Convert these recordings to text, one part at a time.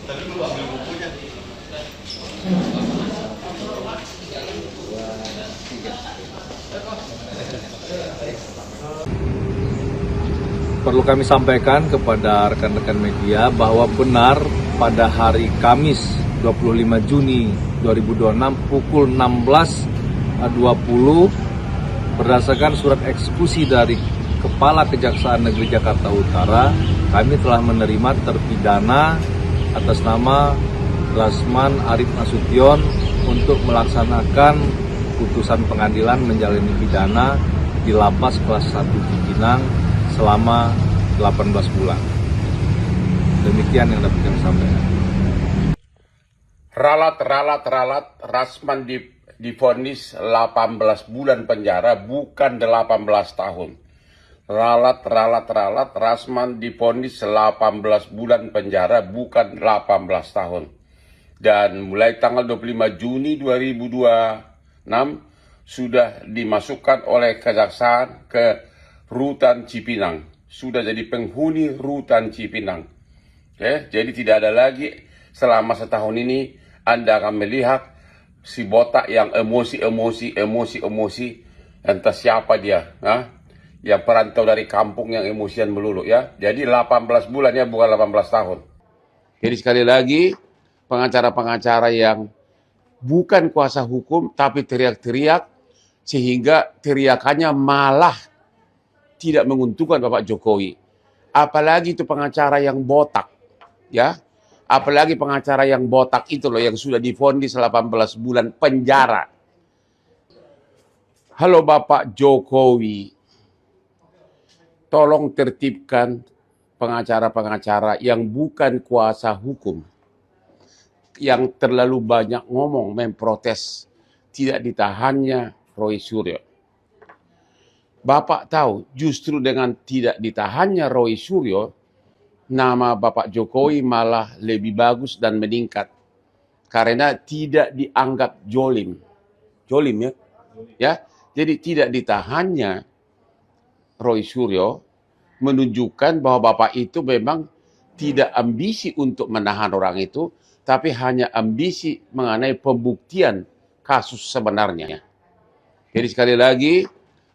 Tapi lu ambil bukunya. Perlu kami sampaikan kepada rekan-rekan media bahwa benar pada hari Kamis 25 Juni 2026 pukul 16.20 berdasarkan surat eksekusi dari Kepala Kejaksaan Negeri Jakarta Utara, kami telah menerima terpidana atas nama Rasman Arif Nasution untuk melaksanakan putusan pengadilan menjalani pidana di Lapas Kelas 1 Cipinang selama 18 bulan. Demikian yang dapat kami sampaikan. Ralat, Rasman divonis 18 bulan penjara, bukan 18 tahun. Ralat, Rasman divonis 18 bulan penjara, bukan 18 tahun. Dan mulai tanggal 25 Juni 2026 sudah dimasukkan oleh Kejaksaan ke Rutan Cipinang, sudah jadi penghuni Rutan Cipinang. Jadi tidak ada lagi selama setahun ini Anda akan melihat si botak yang emosi, entah siapa dia, yang perantau dari kampung yang emosian melulu ya. Jadi 18 bulan ya, bukan 18 tahun. Jadi sekali lagi, pengacara-pengacara yang bukan kuasa hukum tapi teriak-teriak sehingga teriakannya malah tidak menguntungkan Bapak Jokowi. Apalagi itu pengacara yang botak, ya. Apalagi pengacara yang botak itu loh yang sudah divonis 18 bulan penjara. Halo Bapak Jokowi, tolong tertibkan pengacara-pengacara yang bukan kuasa hukum, yang terlalu banyak ngomong memprotes tidak ditahannya Roy Suryo. Bapak tahu justru dengan tidak ditahannya Roy Suryo, nama Bapak Jokowi malah lebih bagus dan meningkat. Karena tidak dianggap jolim. Jolim ya. Jadi tidak ditahannya Roy Suryo menunjukkan bahwa Bapak itu memang tidak ambisi untuk menahan orang itu, tapi hanya ambisi mengenai pembuktian kasus sebenarnya. Jadi sekali lagi,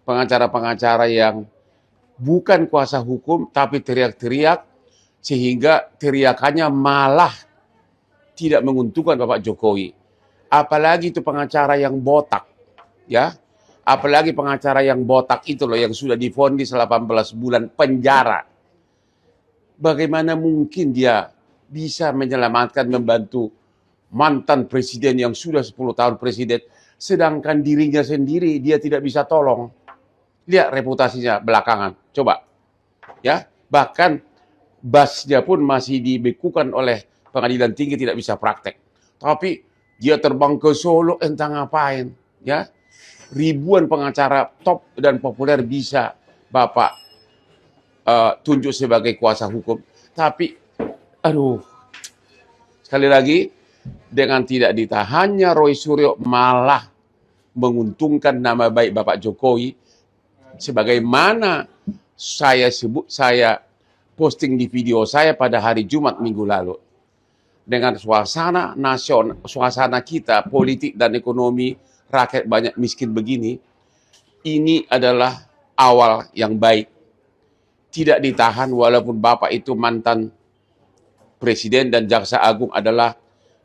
pengacara-pengacara yang bukan kuasa hukum tapi teriak-teriak sehingga teriakannya malah tidak menguntungkan Bapak Jokowi. Apalagi itu pengacara yang botak, ya. Apalagi pengacara yang botak itu loh yang sudah divonis 18 bulan penjara. Bagaimana mungkin dia bisa menyelamatkan, membantu mantan presiden yang sudah 10 tahun presiden, sedangkan dirinya sendiri dia tidak bisa tolong. Lihat reputasinya belakangan, coba. Ya, bahkan basnya pun masih dibekukan oleh pengadilan tinggi, tidak bisa praktek. Tapi dia terbang ke Solo entah ngapain, ya. Ribuan pengacara top dan populer bisa Bapak tunjuk sebagai kuasa hukum. Tapi sekali lagi, dengan tidak ditahannya Roy Suryo malah menguntungkan nama baik Bapak Jokowi. Sebagaimana saya posting di video saya pada hari Jumat minggu lalu. Dengan suasana nasional, suasana kita, politik dan ekonomi, rakyat banyak miskin begini, ini adalah awal yang baik. Tidak ditahan walaupun Bapak itu mantan presiden dan jaksa agung adalah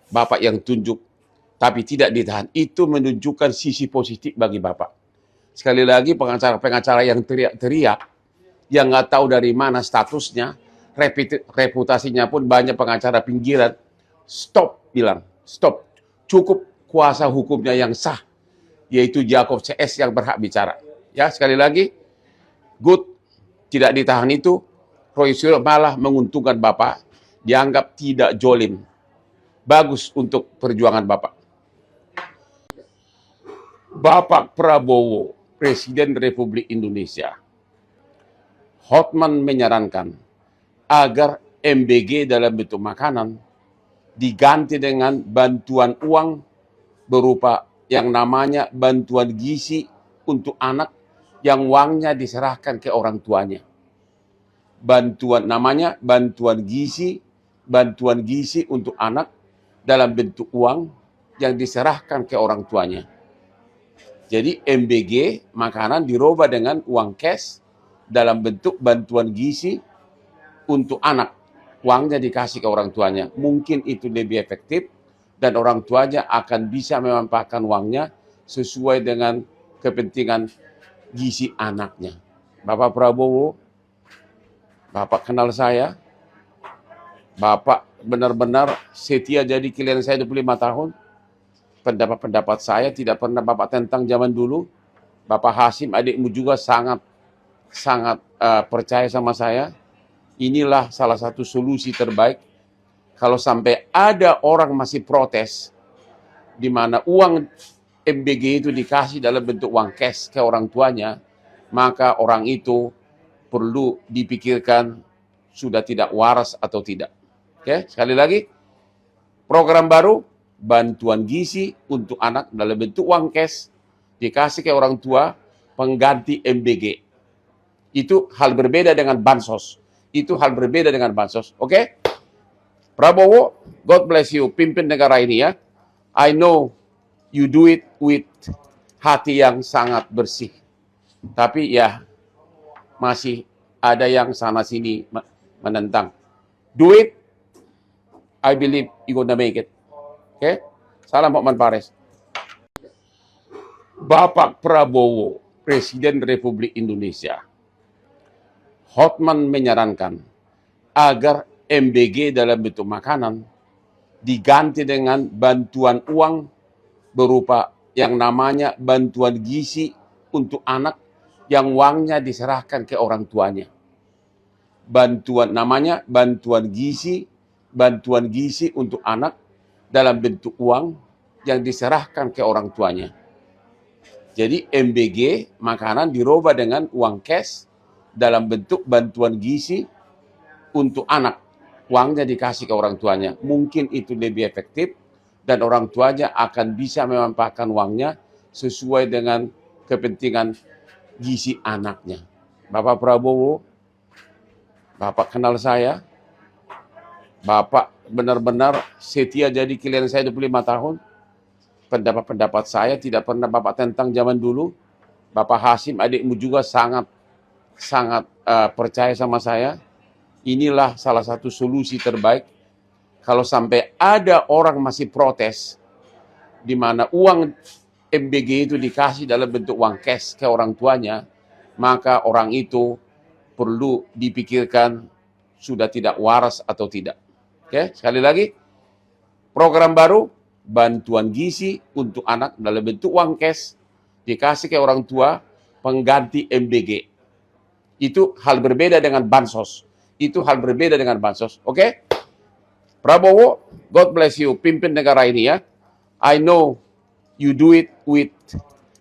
Bapak yang tunjuk, tapi tidak ditahan. Itu menunjukkan sisi positif bagi Bapak. Sekali lagi, pengacara-pengacara yang teriak-teriak, yang nggak tahu dari mana statusnya, reputasinya pun banyak pengacara pinggiran. Stop, bilang. Stop. Cukup kuasa hukumnya yang sah, yaitu Jakob CS yang berhak bicara. Ya, sekali lagi, good. Tidak ditahan itu, Roy Suryo malah menguntungkan Bapak, dianggap tidak jolim. Bagus untuk perjuangan Bapak. Bapak Prabowo, Presiden Republik Indonesia, Hotman menyarankan agar MBG dalam bentuk makanan diganti dengan bantuan uang berupa yang namanya bantuan gizi untuk anak yang uangnya diserahkan ke orang tuanya. bantuan, namanya bantuan gizi untuk anak dalam bentuk uang yang diserahkan ke orang tuanya. Jadi MBG makanan dirubah dengan uang cash dalam bentuk bantuan gizi untuk anak. Uangnya dikasih ke orang tuanya. Mungkin itu lebih efektif dan orang tuanya akan bisa memanfaatkan uangnya sesuai dengan kepentingan gizi anaknya. Bapak Prabowo, Bapak kenal saya, Bapak benar-benar setia jadi klien saya 25 tahun. Pendapat-pendapat saya tidak pernah Bapak tentang zaman dulu. Bapak Hasim, adikmu juga sangat percaya sama saya. Inilah salah satu solusi terbaik. Kalau sampai ada orang masih protes, di mana uang MBG itu dikasih dalam bentuk uang cash ke orang tuanya, maka orang itu perlu dipikirkan sudah tidak waras atau tidak. Oke, sekali lagi, program baru, bantuan gizi untuk anak dalam bentuk uang cash, dikasih ke orang tua, pengganti MBG. Itu hal berbeda dengan bansos. Oke? Prabowo, God bless you, pimpin negara ini ya. I know you do it with hati yang sangat bersih. Tapi ya, masih ada yang sana-sini menentang. Do it, I believe you gonna make it. Oke? Salam Hotman Paris. Bapak Prabowo, Presiden Republik Indonesia. Hotman menyarankan agar MBG dalam bentuk makanan diganti dengan bantuan uang berupa yang namanya bantuan gizi untuk anak yang uangnya diserahkan ke orang tuanya. Bantuan gizi untuk anak dalam bentuk uang yang diserahkan ke orang tuanya. Jadi MBG makanan dirubah dengan uang cash dalam bentuk bantuan gizi untuk anak. Uangnya dikasih ke orang tuanya. Mungkin itu lebih efektif dan orang tuanya akan bisa memanfaatkan uangnya sesuai dengan kepentingan gizi anaknya. Bapak Prabowo, Bapak kenal saya, Bapak benar-benar setia jadi klien saya 25 tahun. Pendapat-pendapat saya tidak pernah Bapak tentang zaman dulu. Bapak Hasim, adikmu juga sangat percaya sama saya. Inilah salah satu solusi terbaik. Kalau sampai ada orang masih protes, di mana uang MBG itu dikasih dalam bentuk uang cash ke orang tuanya, maka orang itu perlu dipikirkan sudah tidak waras atau tidak. Oke, sekali lagi, program baru, bantuan gizi untuk anak dalam bentuk uang cash, dikasih ke orang tua, pengganti MBG. Itu hal berbeda dengan bansos. Oke? Prabowo, God bless you, pimpin negara ini ya. I know you do it with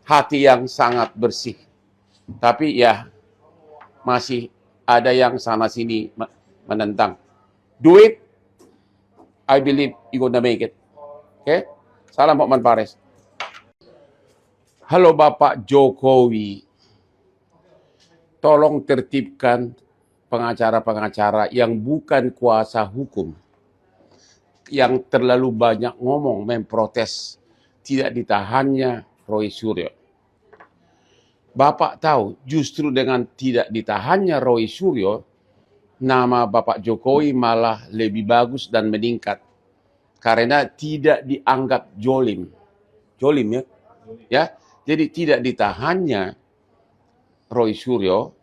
hati yang sangat bersih. Tapi ya, masih ada yang sana-sini menentang. Do it, I believe you gonna make it. Oke? Salam Hotman Paris. Halo Bapak Jokowi, tolong tertibkan pengacara-pengacara yang bukan kuasa hukum, yang terlalu banyak ngomong memprotes tidak ditahannya Roy Suryo. Bapak tahu justru dengan tidak ditahannya Roy Suryo, nama Bapak Jokowi malah lebih bagus dan meningkat. Karena tidak dianggap jolim. Jolim ya. Jadi tidak ditahannya Roy Suryo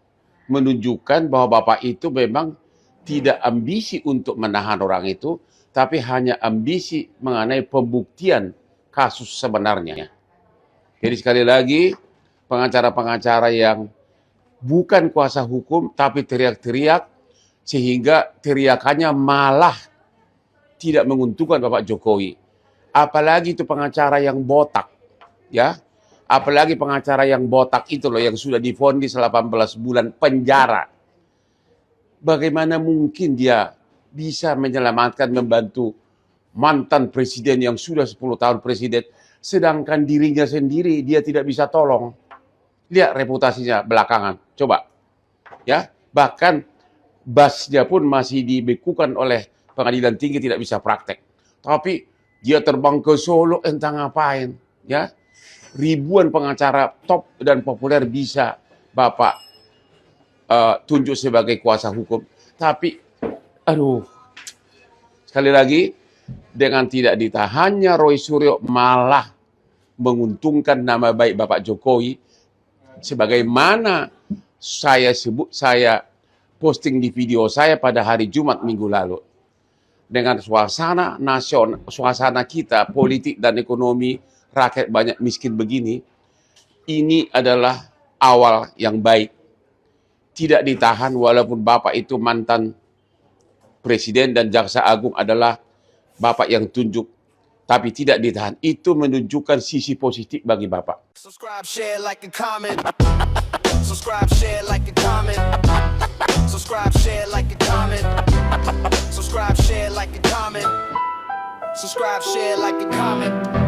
menunjukkan bahwa Bapak itu memang tidak ambisi untuk menahan orang itu, tapi hanya ambisi mengenai pembuktian kasus sebenarnya. Jadi sekali lagi, pengacara-pengacara yang bukan kuasa hukum tapi teriak-teriak sehingga teriakannya malah tidak menguntungkan Bapak Jokowi. Apalagi itu pengacara yang botak, ya. Apalagi pengacara yang botak itu loh yang sudah divonis 18 bulan penjara. Bagaimana mungkin dia bisa menyelamatkan, membantu mantan presiden yang sudah 10 tahun presiden, sedangkan dirinya sendiri dia tidak bisa tolong. Lihat reputasinya belakangan. Coba. Ya, bahkan Basnya pun masih dibekukan oleh pengadilan tinggi, tidak bisa praktek. Tapi dia terbang ke Solo, entah ngapain, ya. Ribuan pengacara top dan populer bisa Bapak tunjuk sebagai kuasa hukum. Tapi, aduh, sekali lagi, dengan tidak ditahannya Roy Suryo malah menguntungkan nama baik Bapak Jokowi. Sebagaimana saya posting di video saya pada hari Jumat minggu lalu. Dengan suasana nasional, suasana kita, politik dan ekonomi, rakyat banyak miskin begini, ini adalah awal yang baik. Tidak ditahan walaupun Bapak itu mantan Presiden dan Jaksa Agung adalah Bapak yang tunjuk, tapi tidak ditahan. Itu menunjukkan sisi positif bagi Bapak. Subscribe, share, like, and comment. Subscribe, share, like, and comment. Subscribe, share, like, and comment. Subscribe, share, like, and comment. Subscribe, share, like, and comment.